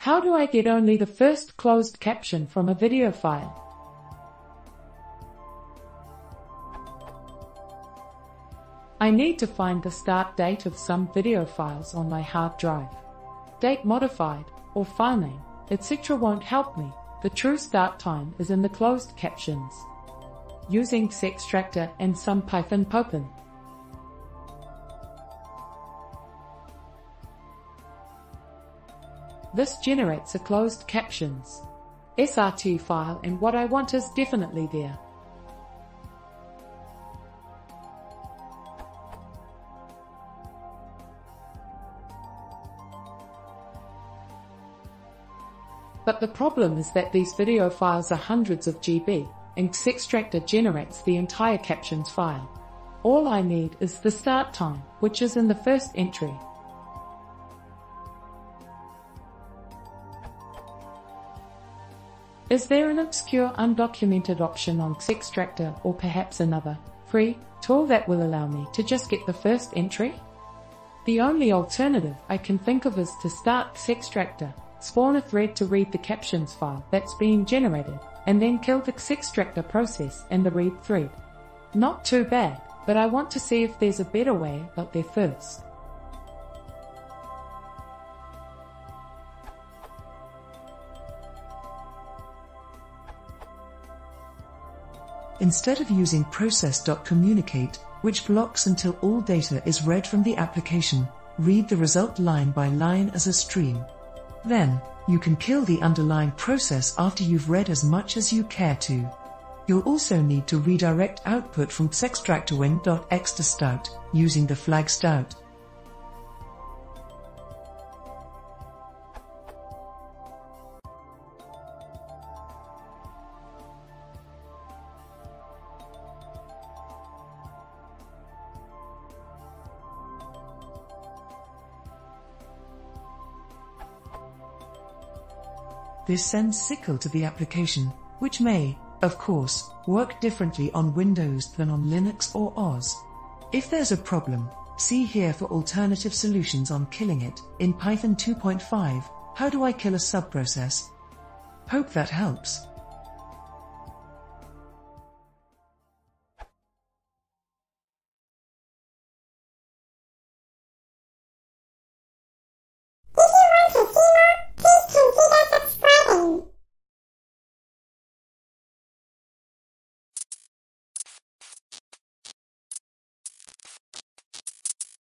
How do I get only the first closed caption from a video file? I need to find the start date of some video files on my hard drive. Date modified, or file name, etc. won't help me. The true start time is in the closed captions. Using cextractor and some Python popen. This generates a closed captions SRT file, and what I want is definitely there. But the problem is that these video files are hundreds of GB, and cextractor generates the entire captions file. All I need is the start time, which is in the first entry. Is there an obscure undocumented option on cextractor, or perhaps another free tool that will allow me to just get the first entry? The only alternative I can think of is to start cextractor, spawn a thread to read the captions file that's being generated, and then kill the cextractor process and the read thread. Not too bad, but I want to see if there's a better way out there first. Instead of using process.communicate, which blocks until all data is read from the application, read the result line by line as a stream. Then, you can kill the underlying process after you've read as much as you care to. You'll also need to redirect output from cextractor_win.x to stout, using the flag stout. This sends SYCL to the application, which may, of course, work differently on Windows than on Linux or OS. If there's a problem, see here for alternative solutions on killing it. In Python 2.5, how do I kill a subprocess? Hope that helps.